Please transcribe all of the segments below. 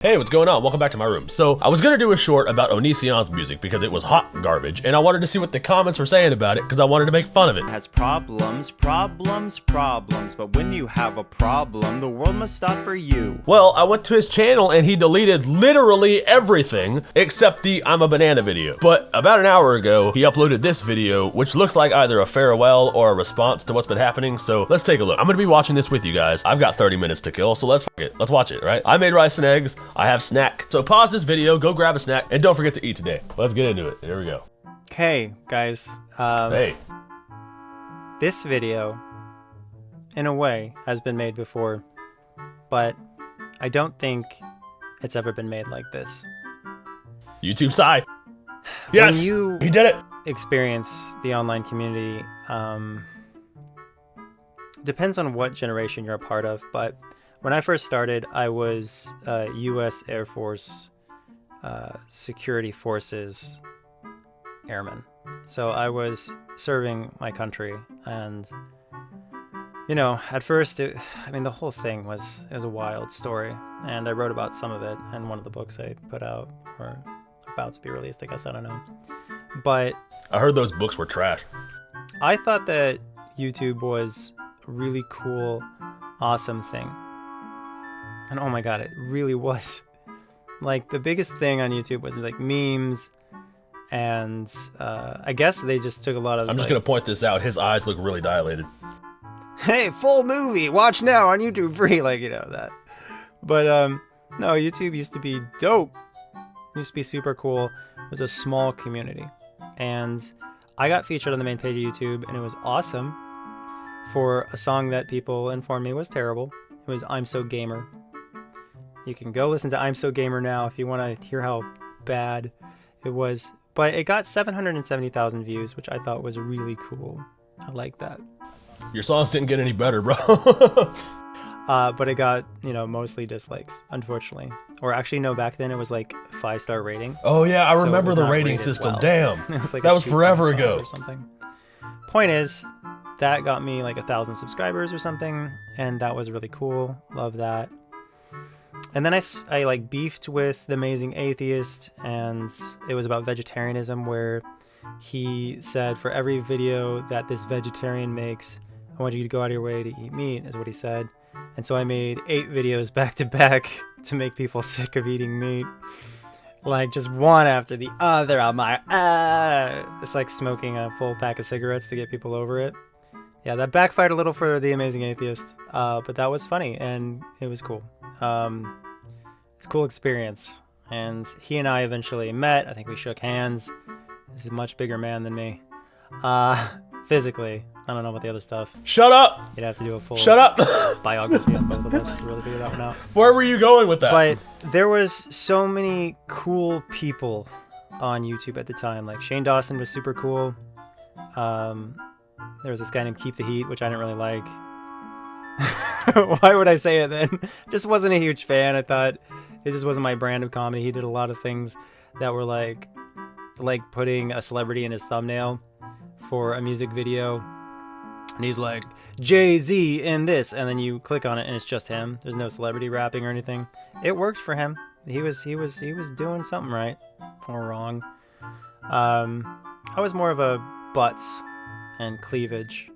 Hey, what's going on? Welcome back to my room. So, I was gonna do a short about Onision's music because it was hot garbage, and I wanted to see what the comments were saying about it because I wanted to make fun of it. It has problems, but when you have a problem, the world must stop for you. Well, I went to his channel and he deleted literally everything except the I'm a banana video. But about an hour ago, he uploaded this video, which looks like either a farewell or a response to what's been happening, so let's take a look. I'm gonna be watching this with you guys. I've got 30 minutes to kill, so let's watch it, right? I made rice and eggs. I have snack. So pause this video, go grab a snack, and don't forget to eat today. Let's get into it. Here we go. Hey, guys. Hey. This video, in a way, has been made before, but I don't think it's ever been made like this. YouTube sigh. Yes, when you he did it. Experience the online community, depends on what generation you're a part of, but when I first started, I was U.S. Air Force Security Forces airman. So I was serving my country, and you know, at first, the whole thing was a wild story, and I wrote about some of it in one of the books I put out, or about to be released, I guess, I don't know. But I heard those books were trash. I thought that YouTube was a really cool, awesome thing. And oh my god, it really was. Like, the biggest thing on YouTube was like memes, and I guess they just took a lot of. I'm just gonna point this out. His eyes look really dilated. Hey, full movie, watch now on YouTube free, like, you know that. But no, YouTube used to be dope. It used to be super cool. It was a small community, and I got featured on the main page of YouTube, and it was awesome for a song that people informed me was terrible. It was "I'm So Gamer." You can go listen to I'm So Gamer now if you want to hear how bad it was. But it got 770,000 views, which I thought was really cool. I like that. Your songs didn't get any better, bro. But it got, you know, mostly dislikes, unfortunately. Or actually, no, back then it was like 5-star rating. Oh yeah, I So remember it was the not rating rated system. well. Damn. It was like that was forever ago. or something. Point is, that got me like 1,000 subscribers or something, and that was really cool. Love that. And then I like beefed with the Amazing Atheist, and it was about vegetarianism, where he said for every video that this vegetarian makes, I want you to go out of your way to eat meat, is what he said. And so I made 8 videos back to back to make people sick of eating meat. Like, just one after the other. I'm like, it's like smoking a full pack of cigarettes to get people over it. Yeah, that backfired a little for the Amazing Atheist, but that was funny, and it was cool. It's a cool experience, and he and I eventually met. I think we shook hands. He's a much bigger man than me. Physically. I don't know about the other stuff. Shut up! You'd have to do a full Shut up! biography on both of us to really figure that one out. Where were you going with that? But there was so many cool people on YouTube at the time. Like, Shane Dawson was super cool. There was this guy named Keep the Heat, which I didn't really like. Why would I say it then? Just wasn't a huge fan. I thought it just wasn't my brand of comedy. He did a lot of things that were like putting a celebrity in his thumbnail for a music video. And he's like, Jay-Z in this, and then you click on it and it's just him. There's no celebrity rapping or anything. It worked for him. He was doing something right or wrong. I was more of a butts and cleavage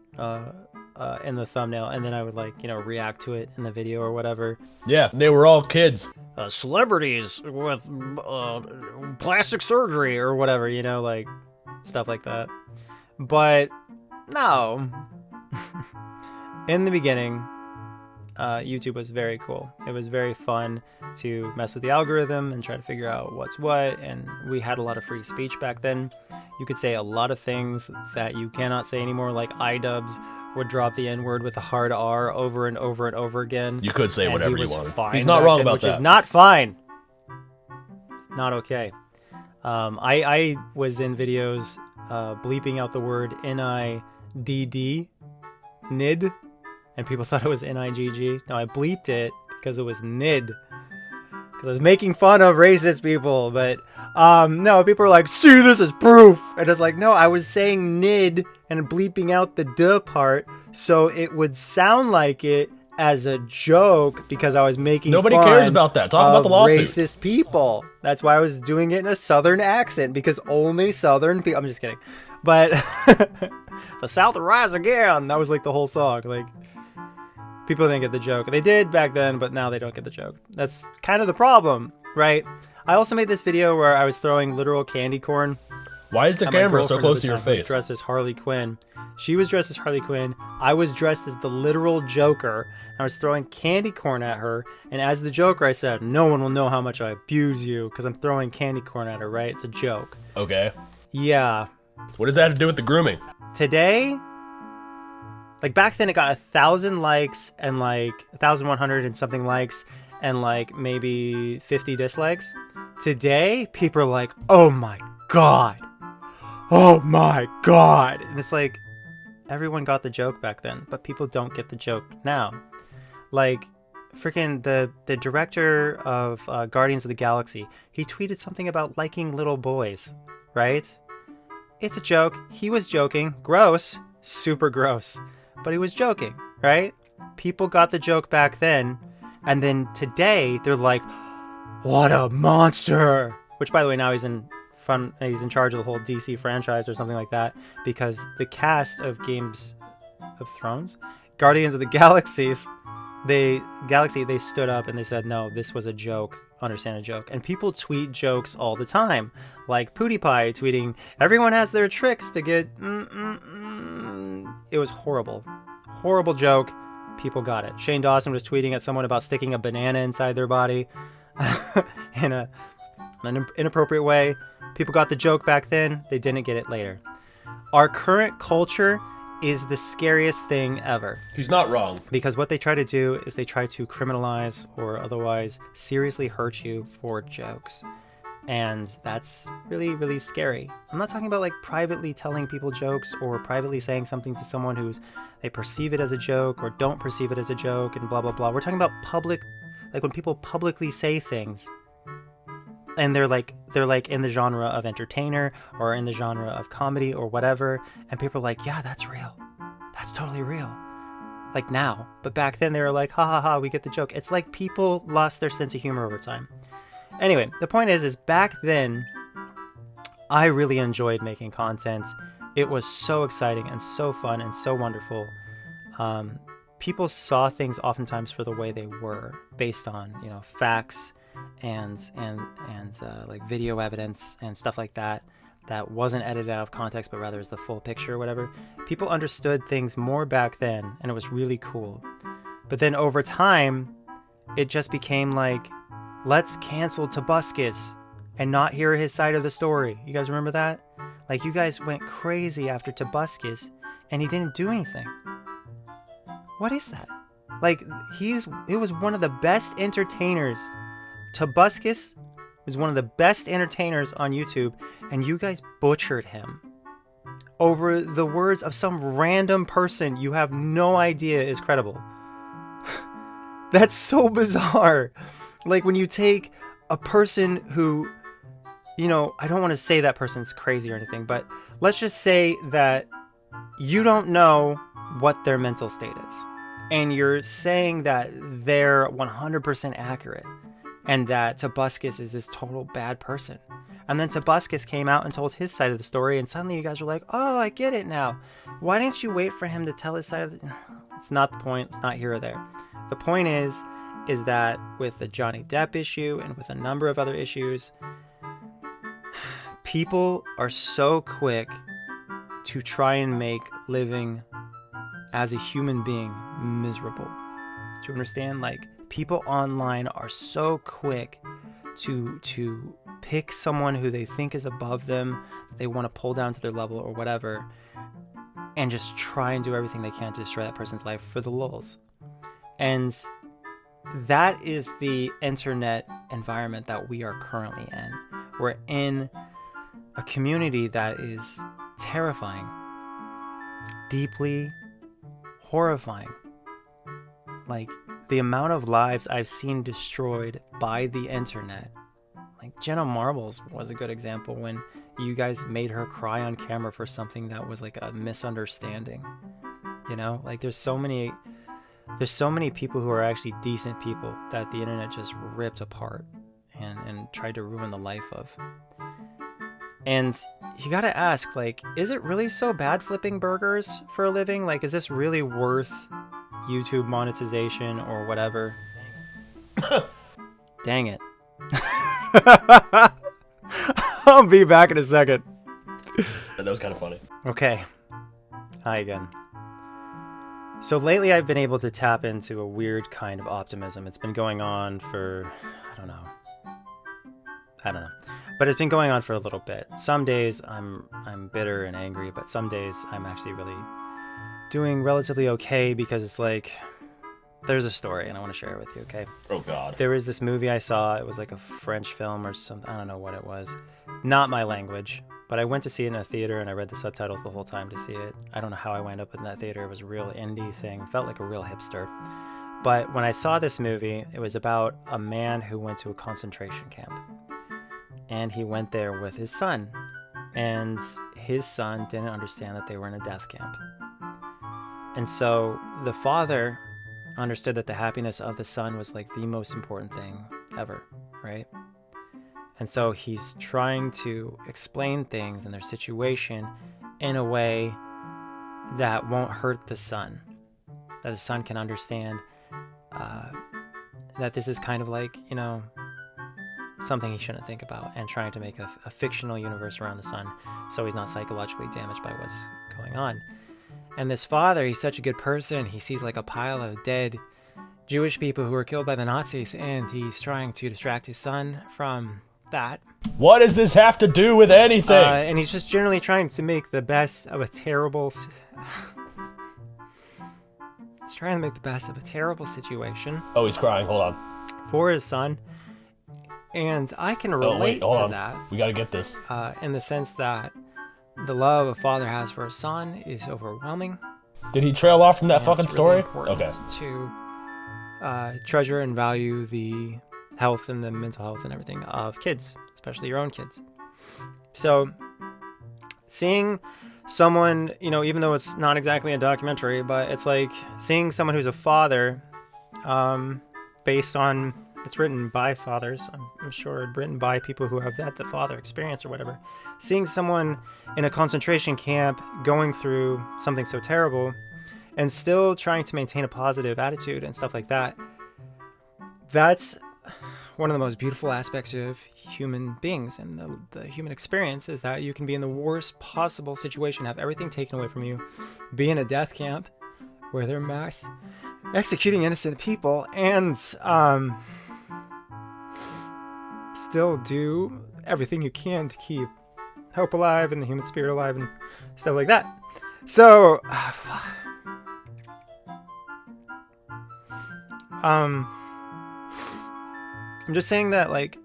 in the thumbnail, and then I would, like, you know, react to it in the video or whatever. Yeah, they were all kids. Celebrities with plastic surgery or whatever, you know, like stuff like that. But no. In the beginning, YouTube was very cool. It was very fun to mess with the algorithm and try to figure out what's what, and we had a lot of free speech back then. You could say a lot of things that you cannot say anymore, like iDubbbz would drop the N-word with a hard R over and over and over again. You could say whatever you wanted. He's not not wrong about that. Which is not fine. Not okay. I was in videos bleeping out the word N-I-D-D, NID, and people thought it was N-I-G-G. No, I bleeped it because it was NID. Because I was making fun of racist people, but no, people were like, see, this is proof. And it's like, no, I was saying NID and bleeping out the duh part so it would sound like it as a joke because I was making Nobody fun cares about that. Talk about the lawsuit. Racist people. That's why I was doing it in a Southern accent, because only Southern people. I'm just kidding, but the South will rise again. That was like the whole song. Like, people didn't get the joke. They did back then, but now they don't get the joke. That's kind of the problem, right? I also made this video where I was throwing literal candy corn. Why is the camera so close to your face? Was dressed as Harley Quinn. She was dressed as Harley Quinn. I was dressed as the literal Joker. I was throwing candy corn at her, and as the Joker, I said, "No one will know how much I abuse you because I'm throwing candy corn at her." Right? It's a joke. Okay. Yeah. What does that have to do with the grooming? Today, like back then, it got 1,000 likes and like 1,100 and something likes and like maybe 50 dislikes. Today, people are like, "Oh my god. Oh my god." And it's like, everyone got the joke back then, but people don't get the joke now. Like, freaking the director of Guardians of the Galaxy, he tweeted something about liking little boys, right? It's a joke. He was joking. Gross. Super gross. But he was joking, right? People got the joke back then, and then today they're like, "What a monster!" Which, by the way, now he's in charge of the whole DC franchise or something like that, because the cast of Games of Thrones, Guardians of the Galaxies, they stood up and they said, "No, this was a joke. Understand a joke." And people tweet jokes all the time, like PewDiePie tweeting, "Everyone has their tricks to get." It was horrible joke. People got it. Shane Dawson was tweeting at someone about sticking a banana inside their body in an inappropriate way. People got the joke back then. They didn't get it later. Our current culture is the scariest thing ever. He's not wrong. Because what they try to do is they try to criminalize or otherwise seriously hurt you for jokes. And that's really, really scary. I'm not talking about like privately telling people jokes or privately saying something to someone who's they perceive it as a joke or don't perceive it as a joke and blah, blah, blah. We're talking about public, like when people publicly say things and they're like in the genre of entertainer or in the genre of comedy or whatever. And people are like, "Yeah, that's real. That's totally real." Like now, but back then they were like, "Ha ha ha, we get the joke." It's like people lost their sense of humor over time. Anyway, the point is back then, I really enjoyed making content. It was so exciting and so fun and so wonderful. People saw things oftentimes for the way they were, based on, you know, facts and like video evidence and stuff like that wasn't edited out of context, but rather is the full picture or whatever. People understood things more back then, and it was really cool. But then over time, it just became like, let's cancel Tobuscus and not hear his side of the story. You guys remember that? Like, you guys went crazy after Tobuscus and he didn't do anything. What is that? Like, he was one of the best entertainers. Tobuscus was one of the best entertainers on YouTube, and you guys butchered him over the words of some random person you have no idea is credible. That's so bizarre. Like, when you take a person who, you know, I don't want to say that person's crazy or anything, but let's just say that you don't know what their mental state is, and you're saying that they're 100% accurate and that Tobuscus is this total bad person. And then Tobuscus came out and told his side of the story, and suddenly you guys were like, "Oh, I get it now. Why didn't you wait for him to tell his side of the..." It's not the point. It's not here or there. The point is that with the Johnny Depp issue and with a number of other issues, people are so quick to try and make living as a human being miserable. Do you understand? Like, people online are so quick to pick someone who they think is above them, that they want to pull down to their level or whatever, and just try and do everything they can to destroy that person's life for the lulz. And that is the internet environment that we are currently in. We're in a community that is terrifying, deeply horrifying. Like, the amount of lives I've seen destroyed by the internet. Like, Jenna Marbles was a good example when you guys made her cry on camera for something that was like a misunderstanding. You know, like, there's so many there's so many people who are actually decent people that the internet just ripped apart and tried to ruin the life of. And you gotta ask, like, is it really so bad flipping burgers for a living? Like, is this really worth YouTube monetization or whatever? Dang it. I'll be back in a second. That was kind of funny. Okay. Hi again. So lately I've been able to tap into a weird kind of optimism. It's been going on for, I don't know. But it's been going on for a little bit. Some days I'm bitter and angry, but some days I'm actually really doing relatively okay because it's like, there's a story and I want to share it with you, okay? Oh, God. There was this movie I saw. It was like a French film or something. I don't know what it was. Not my language. But I went to see it in a theater and I read the subtitles the whole time to see it. I don't know how I wound up in that theater. It was a real indie thing. Felt like a real hipster. But when I saw this movie, it was about a man who went to a concentration camp. And he went there with his son. And his son didn't understand that they were in a death camp. And so the father understood that the happiness of the son was like the most important thing ever, right? And so he's trying to explain things and their situation in a way that won't hurt the son. That the son can understand that this is kind of like, you know, something he shouldn't think about, and trying to make a fictional universe around the son so he's not psychologically damaged by what's going on. And this father, he's such a good person. He sees like a pile of dead Jewish people who were killed by the Nazis, and he's trying to distract his son from that. What does this have to do with anything? And he's just generally trying to make the best of a terrible... he's trying to make the best of a terrible situation. Oh, he's crying. Hold on. For his son. And I can relate to that. We gotta get this. In the sense that the love a father has for a son is overwhelming. Did he trail off from that fucking it's really story? important Okay. to treasure and value the health and the mental health and everything of kids, especially your own kids. So seeing someone, you know, even though it's not exactly a documentary, but it's like seeing someone who's a father, based on, it's written by fathers, I'm sure written by people who have had the father experience or whatever. Seeing someone in a concentration camp going through something so terrible and still trying to maintain a positive attitude and stuff like that, that's one of the most beautiful aspects of human beings and the human experience, is that you can be in the worst possible situation, have everything taken away from you, be in a death camp where they're mass executing innocent people, and still do everything you can to keep hope alive and the human spirit alive and stuff like that. So I'm just saying that, like,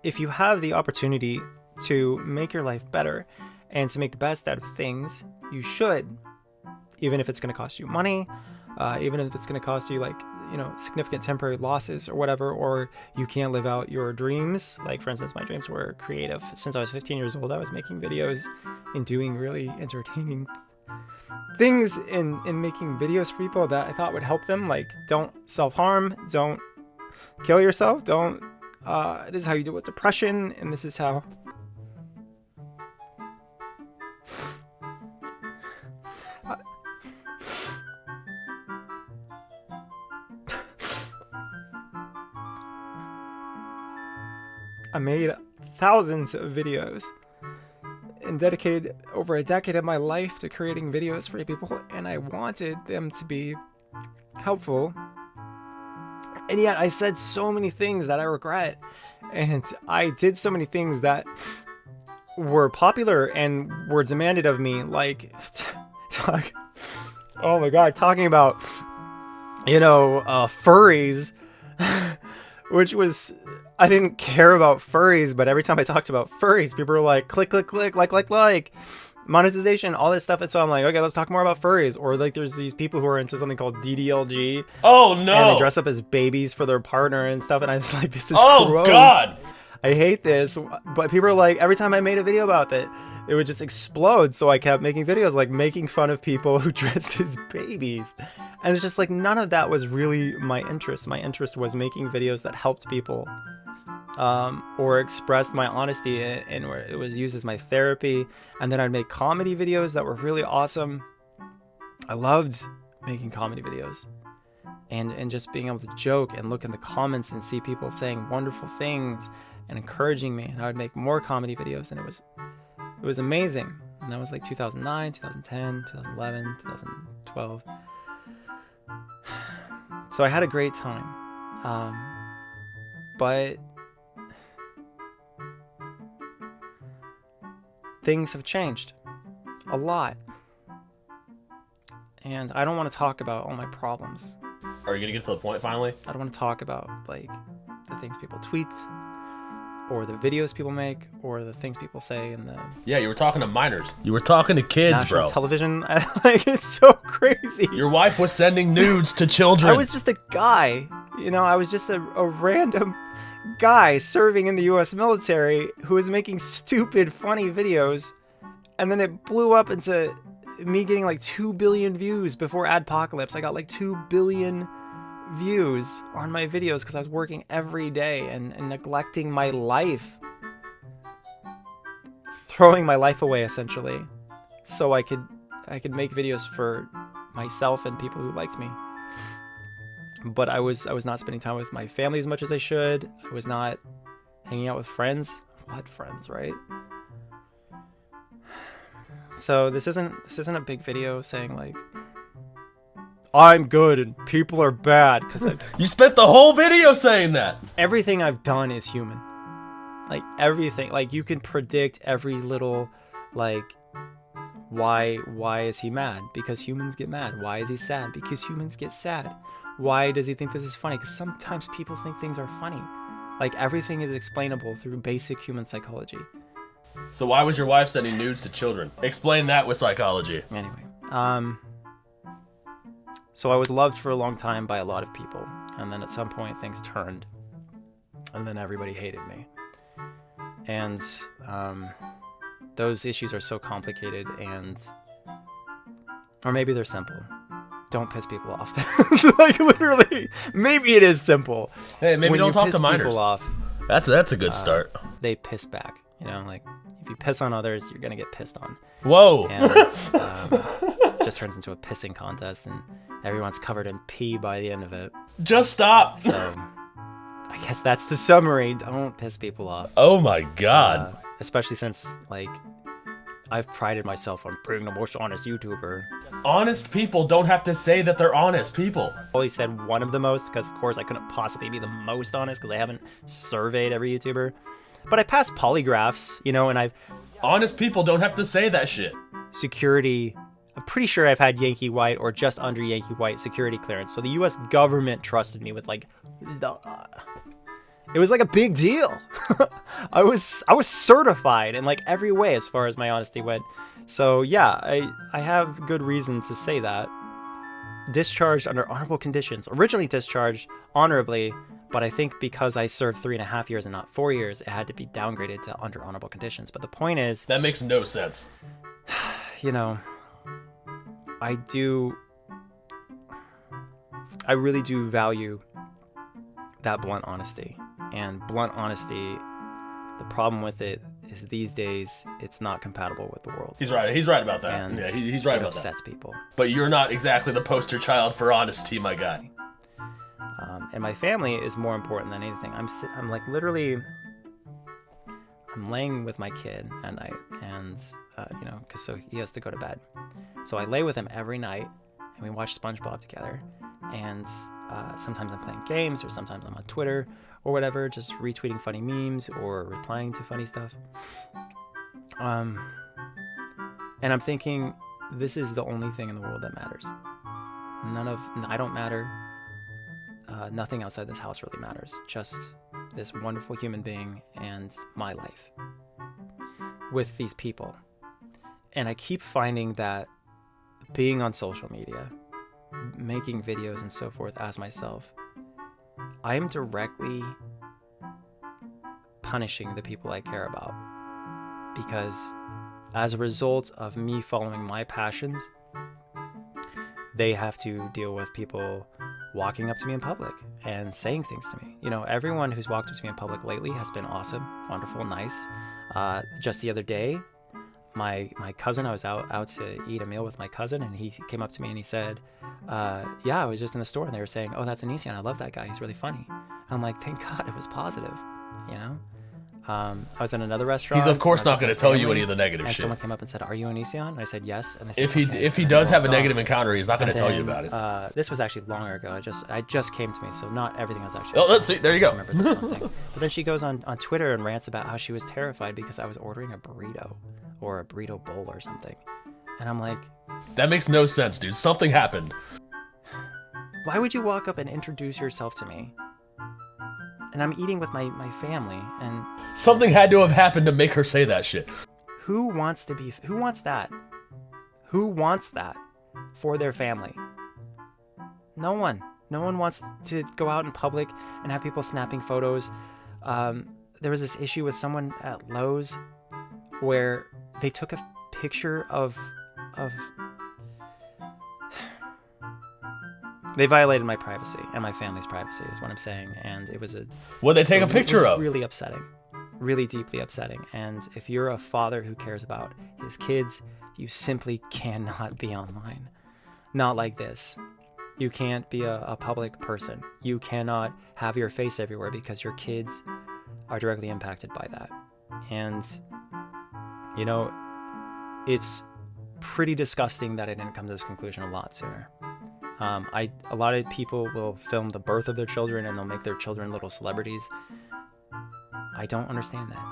if you have the opportunity to make your life better and to make the best out of things, you should, even if it's going to cost you money, even if it's going to cost you, like, you know, significant temporary losses or whatever, or you can't live out your dreams. Like, for instance, my dreams were creative. Since I was 15 years old, I was making videos and doing really entertaining things in making videos for people that I thought would help them. Like, don't self-harm, don't kill yourself, don't, this is how you deal with depression, and this is how... I made thousands of videos and dedicated over a decade of my life to creating videos for people, and I wanted them to be helpful. And yet I said so many things that I regret, and I did so many things that were popular and were demanded of me, like oh my god, talking about, you know, furries, which was... I didn't care about furries, but every time I talked about furries, people were like, click, click, click, like, monetization, all this stuff. And so I'm like, okay, let's talk more about furries. Or like, there's these people who are into something called DDLG. Oh no! And they dress up as babies for their partner and stuff. And I was like, this is gross. God! I hate this. But people are like, every time I made a video about it, it would just explode. So I kept making videos like making fun of people who dressed as babies. And it's just like, none of that was really my interest. My interest was making videos that helped people, or expressed my honesty, and where it was used as my therapy. And then I'd make comedy videos that were really awesome. I loved making comedy videos. And just being able to joke and look in the comments and see people saying wonderful things and encouraging me. And I would make more comedy videos, and it was amazing. And that was like 2009, 2010, 2011, 2012. So I had a great time. But things have changed a lot. And I don't want to talk about all my problems. Are you gonna get to the point finally? I don't want to talk about like the things people tweet, or the videos people make, or the things people say in the Yeah, you were talking to minors. You were talking to kids, national bro. television. Like, it's so crazy. Your wife was sending nudes to children. I was just a guy, I was just a random guy serving in the U.S. military who was making stupid, funny videos, and then it blew up into me getting like 2 billion views before Adpocalypse. I got like 2 billion views on my videos because I was working every day and neglecting my life, throwing my life away essentially, so I could make videos for myself and people who liked me. But I was not spending time with my family as much as I should. I was not hanging out with friends. What friends, right? So this isn't a big video saying like I'm good and people are bad, because You spent the whole video saying that. everything I've done is human. Like everything, like you can predict every little, like why is he mad? Because humans get mad. Why is he sad? Because humans get sad. Why does he think this is funny? Because sometimes people think things are funny. Like everything is explainable through basic human psychology. So why was your wife sending nudes to children? Explain that with psychology. Anyway, so I was loved for a long time by a lot of people, and then at some point things turned, and then everybody hated me. And those issues are so complicated, or maybe they're simple. Don't piss people off. Like literally, maybe it is simple. Hey, maybe When don't you talk piss to minors. people off, That's a good start. they piss back. Like if you piss on others, you're gonna get pissed on. Whoa. And just turns into a pissing contest, and everyone's covered in pee by the end of it. Just stop. So I guess that's the summary. Don't piss people off. Oh my god. Especially since like I've prided myself on being the most honest YouTuber. Honest people don't have to say that they're honest people. I always said one of the most, because of course I couldn't possibly be the most honest because I haven't surveyed every YouTuber. But I passed polygraphs, and I've Honest people don't have to say that shit. security. I'm pretty sure I've had Yankee White or just under Yankee White security clearance. So the U.S. government trusted me with like it was like a big deal. I was certified in like every way as far as my honesty went. So yeah, I have good reason to say that. Discharged under honorable conditions. Originally discharged honorably, but I think because I served 3.5 years and not 4 years, it had to be downgraded to under honorable conditions. But the point is, That makes no sense. I really do value that blunt honesty. And blunt honesty, the problem with it is these days it's not compatible with the world. He's right. He's right about that. And Yeah, he's right it about that. upsets people. But you're not exactly the poster child for honesty, my guy. And my family is more important than anything. I'm like literally, I'm laying with my kid at night, and because so he has to go to bed. So I lay with him every night, and we watch SpongeBob together. And sometimes I'm playing games, or sometimes I'm on Twitter or whatever, just retweeting funny memes or replying to funny stuff. And I'm thinking, this is the only thing in the world that matters. I don't matter. Nothing outside this house really matters. Just this wonderful human being and my life with these people. And I keep finding that being on social media, making videos and so forth as myself, I am directly punishing the people I care about. Because as a result of me following my passions, they have to deal with people walking up to me in public and saying things to me. You know, everyone who's walked up to me in public lately has been awesome, wonderful, nice. Just the other day, my cousin, I was out to eat a meal with my cousin, and he came up to me and he said, yeah, I was just in the store and they were saying, oh, that's Onision. I love that guy. He's really funny. And I'm like, thank God it was positive, you know? I was in another restaurant. He's of course not going to tell you any of the negative and shit. someone came up and said, "Are you Onision?" And I said, "Yes." And they said, if he does have a negative encounter, he's not going to tell you about it. This was actually longer ago. It just came to me, so not everything was actually. Oh, let's see. There you go. I remember this one thing. But then she goes on Twitter and rants about how she was terrified because I was ordering a burrito or a burrito bowl or something, and I'm like, that makes no sense, dude. Something happened. Why would you walk up and introduce yourself to me? And I'm eating with my family, and something had to have happened to make her say that shit. Who wants that? Who wants that for their family? No one. No one wants to go out in public and have people snapping photos. There was this issue with someone at Lowe's where they took a picture of they violated my privacy and my family's privacy is what I'm saying, and it was what they take a picture of. Really upsetting, really deeply upsetting. And if you're a father who cares about his kids, you simply cannot be online. Not like this. You can't be a public person. You cannot have your face everywhere because your kids are directly impacted by that. And you know, it's pretty disgusting that I didn't come to this conclusion a lot sooner. A lot of people will film the birth of their children and they'll make their children little celebrities. I don't understand that.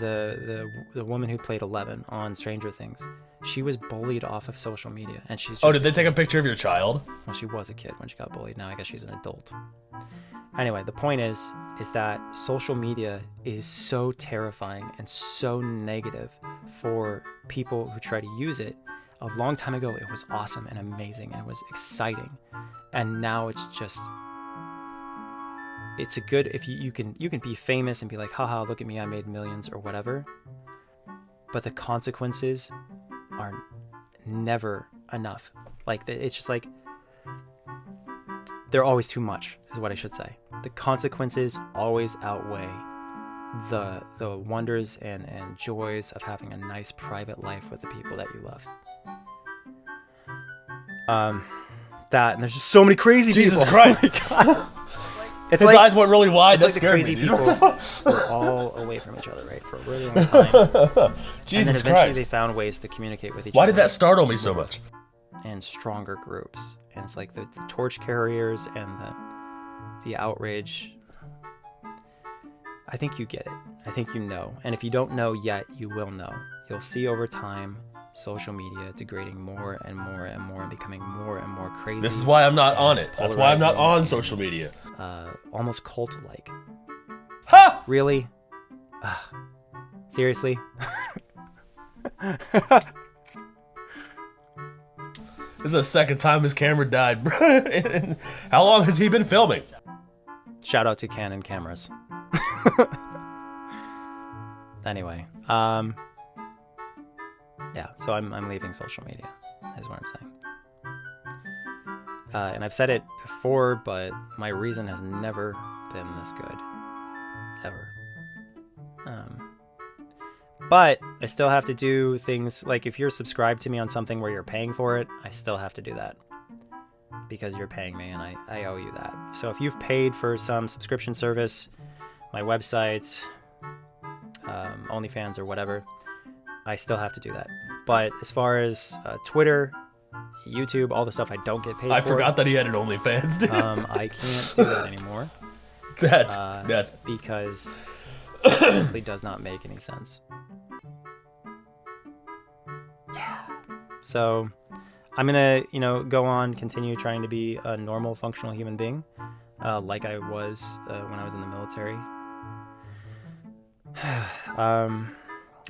The woman who played 11 on Stranger Things, she was bullied off of social media, and she's just, oh, did they take a picture of your child? Well, she was a kid when she got bullied. Now I guess she's an adult. Anyway, the point is that social media is so terrifying and so negative for people who try to use it. A long time ago, it was awesome and amazing and it was exciting, and now it's just, it's a good, if you can be famous and be like, haha, look at me, I made millions or whatever, but the consequences are never enough. Like, it's just like, they're always too much is what I should say. The consequences always outweigh the wonders and joys of having a nice private life with the people that you love. That, and there's just so many crazy Jesus people. Christ. Oh my God. It's His like, eyes went really wide. it's That like the scared crazy me, dude. people were all away from each other, right, for a really long time. Jesus and then eventually Christ. they found ways to communicate with each Why other. did that startle me so much? And stronger groups. And it's like the torch carriers and the outrage. I think you get it. I think you know. And if you don't know yet, you will know. You'll see over time social media degrading more and more and more and becoming more and more crazy. This is why I'm not on it. That's why I'm not on social media. Almost cult-like. Ha! Really? Seriously? This is the second time his camera died, bro. How long has he been filming? Shout out to Canon cameras. Anyway, yeah, so I'm leaving social media, is what I'm saying. And I've said it before, but my reason has never been this good. Ever. But I still have to do things, like if you're subscribed to me on something where you're paying for it, I still have to do that. Because you're paying me and I owe you that. So if you've paid for some subscription service, my website, OnlyFans or whatever, I still have to do that. But as far as Twitter, YouTube, all the stuff I don't get paid for. I forgot that he had an OnlyFans, dude. I can't do that anymore. That's because it simply does not make any sense. Yeah. So I'm gonna, go on, continue trying to be a normal, functional human being, like I was when I was in the military.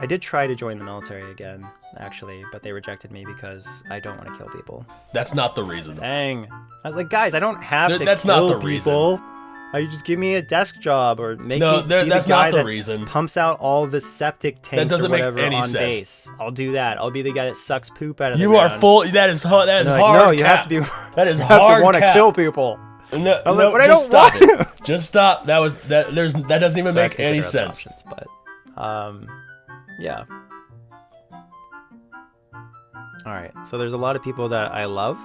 I did try to join the military again, actually, but they rejected me because I don't want to kill people. not the reason. Dang. I was like, guys, I don't have to That's kill not the people. just give me a desk job or make No, me be that's the guy not the that reason. pumps out all the septic tanks doesn't or make whatever any on sense. base. I'll do that. I'll be the guy that sucks poop out of the You are ground. full. That is hard. That is And they're hard. like, no, you have cap. to be. That is you have hard. to want to cap. kill people. No, I'm no, like, but I just don't stop want it. Just stop. That doesn't even So I make any consider other sense. options, but yeah. All right. So there's a lot of people that I love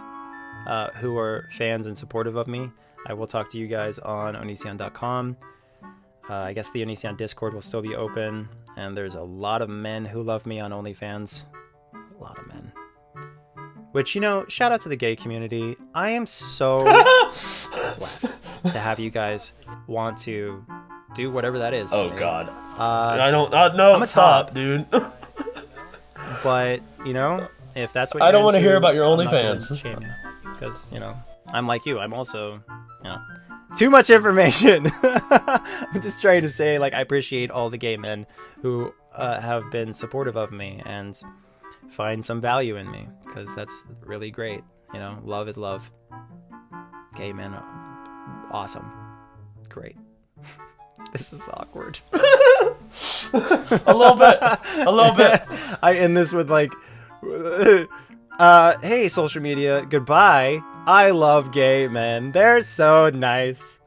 who are fans and supportive of me. I will talk to you guys on onision.com. I guess the Onision Discord will still be open, and there's a lot of men who love me on OnlyFans. A lot of men. Which, you know, shout out to the gay community. I am so blessed to have you guys want to do whatever that is. Oh to me. God. I don't. No, I'm a stop, top. dude. But, you know, if that's what I you're don't wanna into, hear about your I'm not gonna OnlyFans. shame you, because, you know, I'm like you. I'm also, you know, too much information. I'm just trying to say, like, I appreciate all the gay men who have been supportive of me and find some value in me, because that's really great. You know, love is love. Gay men, awesome, great. This is awkward. A little bit. A little bit. I end this with like, hey, social media, goodbye. I love gay men. They're so nice.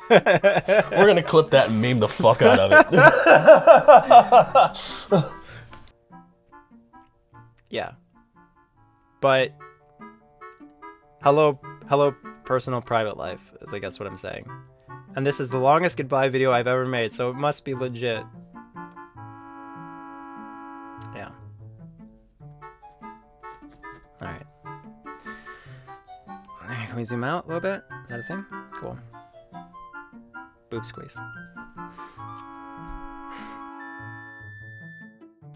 We're gonna clip that and meme the fuck out of it. Yeah. But hello, personal private life is I guess what I'm saying. And this is the longest goodbye video I've ever made, so it must be legit. Yeah. Alright. Can we zoom out a little bit? Is that a thing? Cool. Boob squeeze.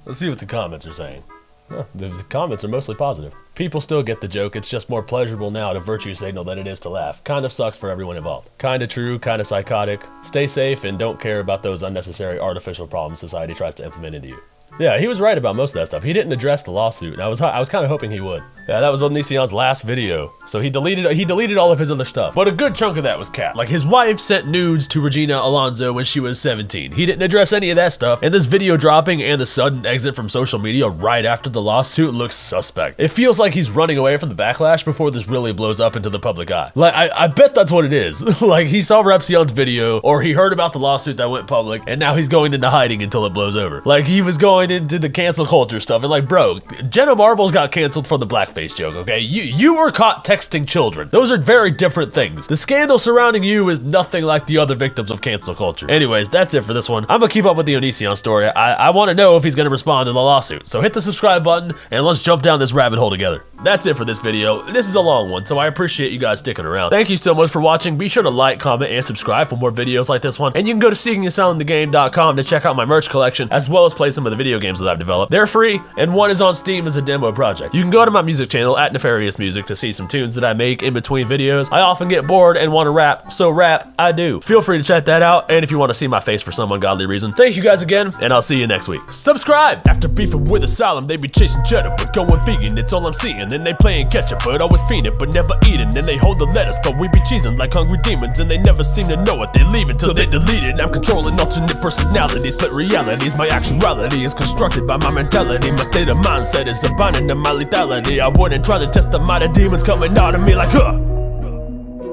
Let's see what the comments are saying. Huh, the comments are mostly positive. People still get the joke, it's just more pleasurable now to virtue signal than it is to laugh. Kinda sucks for everyone involved. Kinda true, kinda psychotic. Stay safe and don't care about those unnecessary artificial problems society tries to implement into you. Yeah, he was right about most of that stuff. He didn't address the lawsuit, and I was kind of hoping he would. Yeah, that was Onision's last video, so he deleted all of his other stuff. But a good chunk of that was cap. Like, his wife sent nudes to Regina Alonso when she was 17. He didn't address any of that stuff, and this video dropping and the sudden exit from social media right after the lawsuit looks suspect. It feels like he's running away from the backlash before this really blows up into the public eye. Like, I bet that's what it is. Like, he saw Repsion's video, or he heard about the lawsuit that went public, and now he's going into hiding until it blows over. Like, he was going into the cancel culture stuff, and like, bro, Jenna Marbles got canceled for the blackface joke, okay? You were caught texting children. Those are very different things. The scandal surrounding you is nothing like the other victims of cancel culture. Anyways, that's it for this one. I'm gonna keep up with the Onision story. I want to know if he's gonna respond to the lawsuit. So hit the subscribe button, and let's jump down this rabbit hole together. That's it for this video. This is a long one, so I appreciate you guys sticking around. Thank you so much for watching. Be sure to like, comment, and subscribe for more videos like this one. And you can go to seekingthesoundinthegame.com to check out my merch collection, as well as play some of the video games that I've developed. They're free, and one is on Steam as a demo project. You can go to my music channel at Nepharius Music to see some tunes that I make in between videos. I often get bored and want to rap, so rap, I do. Feel free to check that out, and if you want to see my face for some ungodly reason, thank you guys again, and I'll see you next week. Subscribe! After beefing with Asylum, they be chasing cheddar, but going vegan, it's all I'm seeing. Then they playing ketchup, but always fiending, but never eating. Then they hold the lettuce, but we be cheesing like hungry demons, and they never seem to know it. They leave it till they delete it. I'm controlling alternate personalities, split realities. My actuality is constructed by my mentality. My state of mindset is abiding to my lethality. I wouldn't try to test the mighty demons coming out of me like, huh.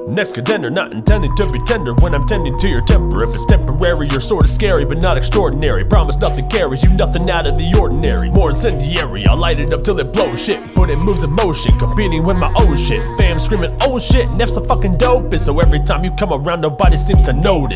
Next contender, not intending to be tender when I'm tending to your temper. If it's temporary, you're sorta scary, but not extraordinary. Promise nothing carries you, nothing out of the ordinary. More incendiary, I'll light it up till it blows shit. But it moves in motion, competing with my own shit. Fam screaming, oh shit, Neff's a fucking dopest. So every time you come around, nobody seems to notice.